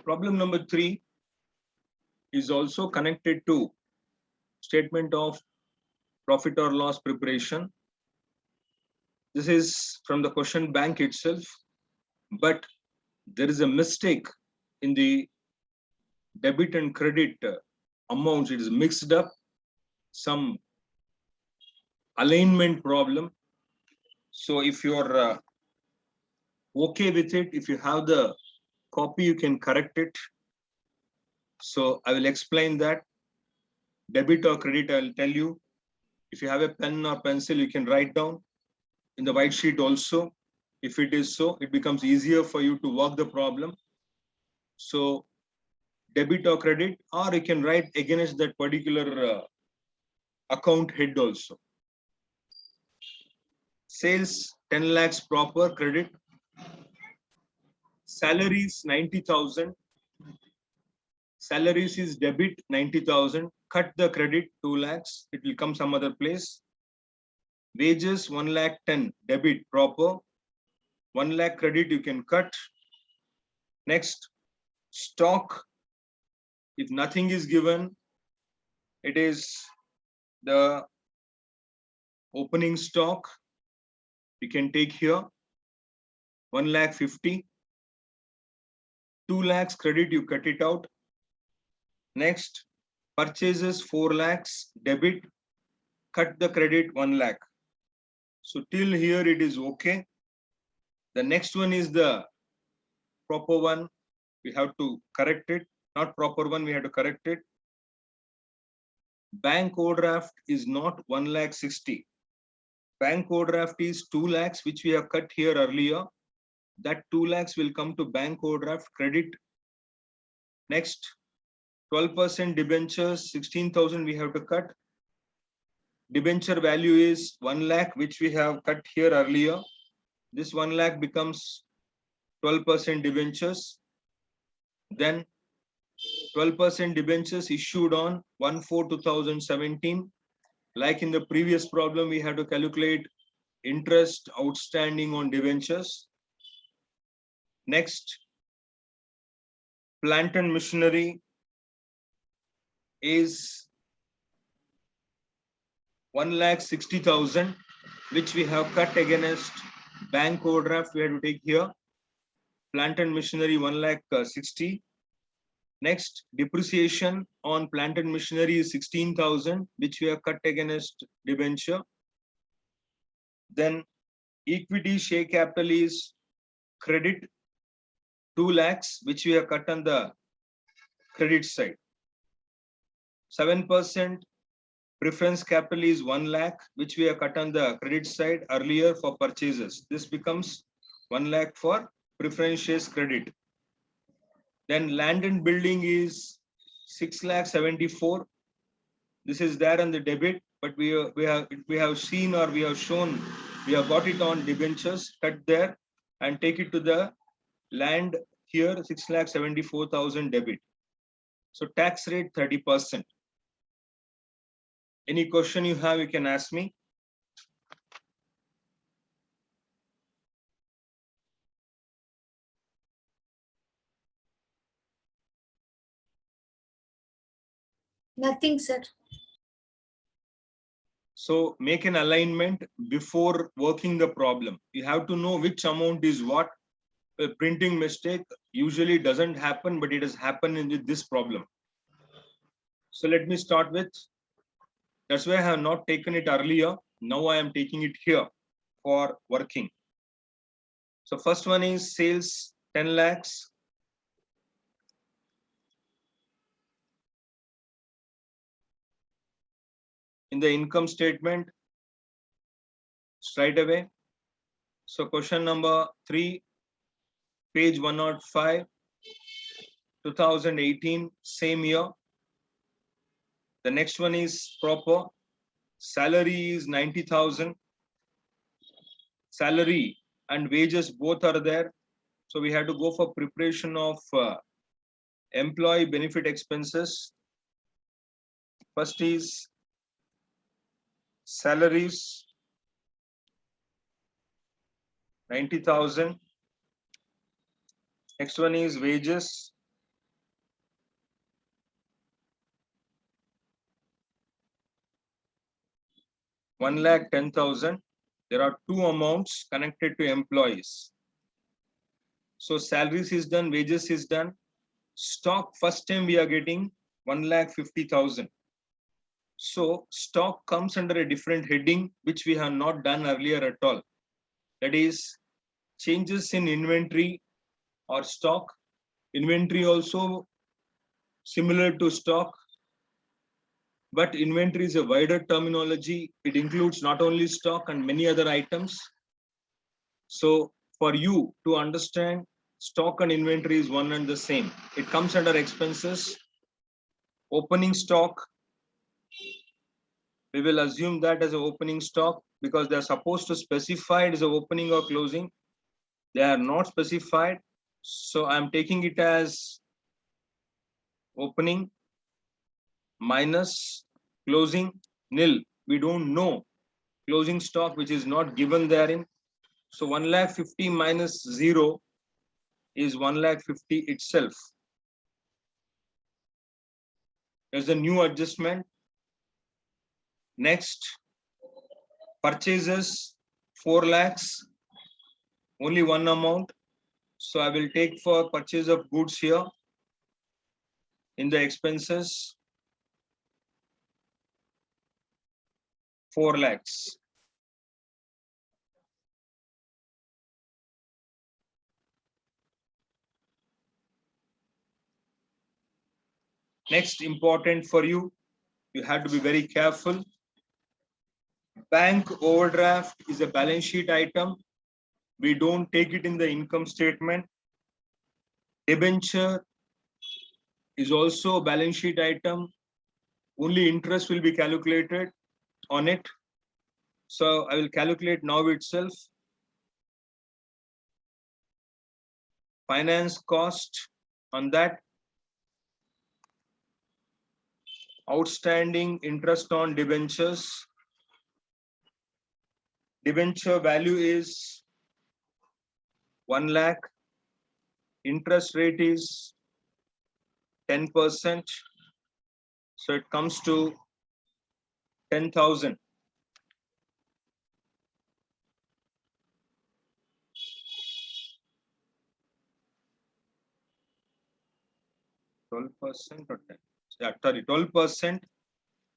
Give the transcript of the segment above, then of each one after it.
Problem number 3 is also connected to statement of profit or loss preparation. This is from the question bank itself, but there is a mistake in the debit and credit amounts. It is mixed up, some alignment problem. So if you're okay with it, if you have the copy, you can correct it. So I will explain that. Debit or credit, I will tell you. If you have a pen or pencil, you can write down in the white sheet also. If it is so, it becomes easier for you to work the problem. So debit or credit, or you can write against that particular account head also. Sales 10 lakhs proper credit. Salaries 90,000. Salaries is debit 90,000. Cut the credit 2 lakhs. It will come some other place. Wages 1 lakh 10 debit proper. 1 lakh credit you can cut. Next, stock. If nothing is given, it is the opening stock. You can take here 1 lakh 50. 2 lakhs credit, you cut it out. Next, purchases 4 lakhs debit, cut the credit 1 lakh. So till here it is okay. The next one is the proper one. We have to correct it. Not proper one, we have to correct it. Bank overdraft is not 1 lakh 60. Bank overdraft is 2 lakhs, which we have cut here earlier. That 2 lakhs will come to bank overdraft credit. Next, 12% debentures, 16,000 we have to cut. Debenture value is 1 lakh, which we have cut here earlier. This 1 lakh becomes 12% debentures. Then 12% debentures issued on 1/4/2017. Like in the previous problem, we had to calculate interest outstanding on debentures. Next, plant and machinery is 1,60,000, which we have cut against bank overdraft. We have to take here plant and machinery 1,60,000. Next, depreciation on plant and machinery is 16,000, which we have cut against debenture. Then equity share capital is credit 2 lakhs, which we have cut on the credit side. 7% preference capital is 1 lakh, which we have cut on the credit side earlier for purchases. This becomes 1 lakh for preference shares credit. Then land and building is 6,74,000. This is there on the debit, but we have seen, or we have shown, we have got it on debentures, cut there and take it to the land here, 6,74,000 debit. So tax rate 30%. Any question you have, you can ask me. Nothing, sir. So make an alignment before working the problem. You have to know which amount is what. A printing mistake usually doesn't happen, but it has happened in this problem. So let me start with, that's why I have not taken it earlier. Now I am taking it here for working. So first one is sales 10 lakhs. In the income statement straight away. So question number 3, page 105, 2018, same year. The next one is proper. Salary is 90,000. Salary and wages both are there. So we have to go for preparation of employee benefit expenses. First is salaries 90,000. Next one is wages 1,10,000. There are two amounts connected to employees. So salaries is done, wages is done. Stock first time we are getting 1,50,000. So stock comes under a different heading, which we have not done earlier at all. That is changes in inventory or stock. Inventory also similar to stock, but inventory is a wider terminology. It includes not only stock and many other items. So for you to understand, stock and inventory is one and the same. It comes under expenses. Opening stock, we will assume that as an opening stock because they are supposed to specify it as a opening or closing. They are not specified. So I'm taking it as opening minus closing nil. We don't know closing stock, which is not given therein. So 1,50,000 minus 0 is 1,50,000 itself. There's a new adjustment. Next, purchases 4 lakhs, only one amount. So I will take for purchase of goods here in the expenses 4 lakhs. Next, important for you, you have to be very careful. Bank overdraft is a balance sheet item. We don't take it in the income statement. Debenture is also a balance sheet item. Only interest will be calculated on it. So I will calculate now itself. Finance cost on that. Outstanding interest on debentures. Debenture value is 1 lakh. Interest rate is 10%. So it comes to 10,000. %12% or 10? Yeah, sorry, 12%.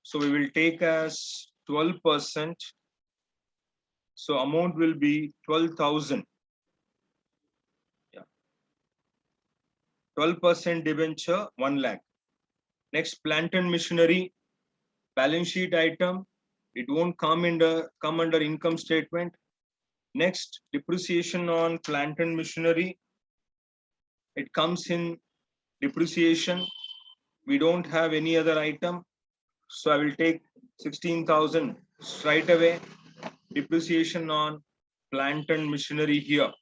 So we will take as 12%. So amount will be 12,000. Yeah. 12% debenture, 1 lakh. Next, plant and machinery, balance sheet item. It won't come under income statement. Next, depreciation on plant and machinery. It comes in depreciation. We don't have any other item. So I will take 16,000 straight away. Depreciation on plant and machinery here.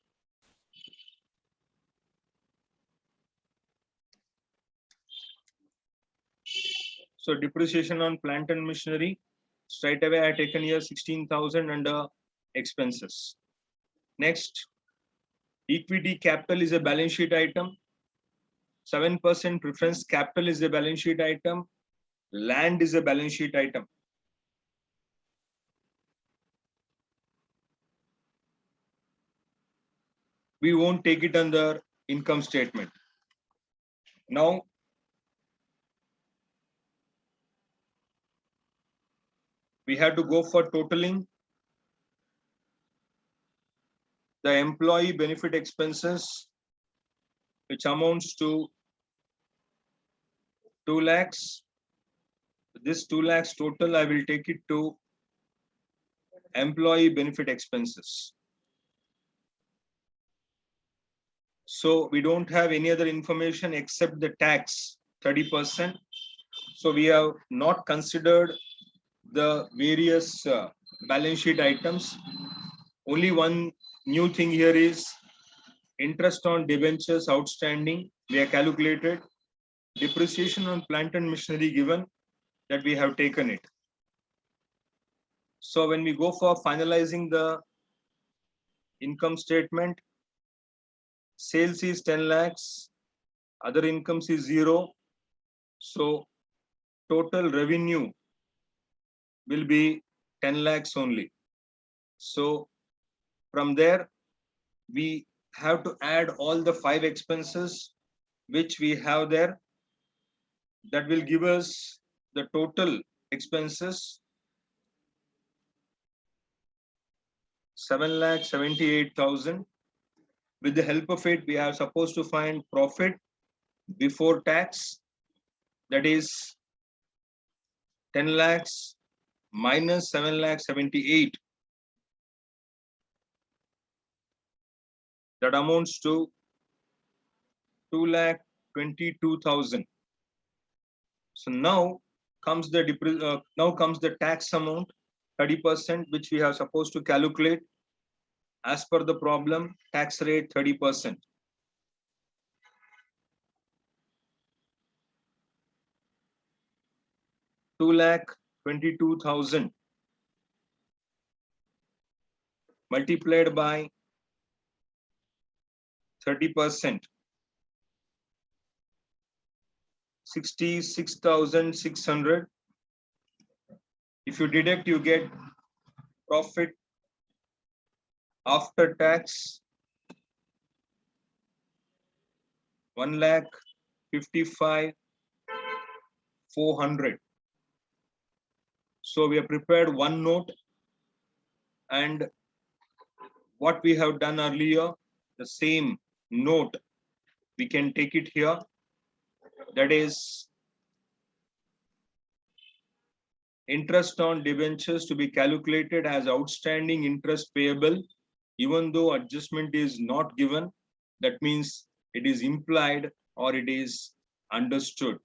So depreciation on plant and machinery, straight away I taken here 16,000 under expenses. Next, equity capital is a balance sheet item. 7% preference capital is a balance sheet item. Land is a balance sheet item. We won't take it under income statement. Now, we have to go for totaling the employee benefit expenses, which amounts to 2 lakhs. This 2 lakhs total, I will take it to employee benefit expenses. So we don't have any other information except the tax, 30%. So we have not considered the various balance sheet items. Only one new thing here is interest on debentures outstanding. We have calculated depreciation on plant and machinery given that we have taken it. So when we go for finalizing the income statement, sales is 10 lakhs, other incomes is 0. So total revenue will be 10 lakhs only. So from there, we have to add all the 5 expenses which we have there. That will give us the total expenses 7,78,000. With the help of it, we are supposed to find profit before tax, that is 10 lakhs minus 7,78,000. That amounts to 2,22,000. So now comes the tax amount 30%, which we are supposed to calculate as per the problem. Tax rate 30%. $2,22,000 multiplied by 30%, 66,600. If you deduct, you get profit after tax 1,55,400. So we have prepared one note, and what we have done earlier, the same note, we can take it here. That is interest on debentures to be calculated as outstanding interest payable, even though adjustment is not given. That means it is implied or it is understood.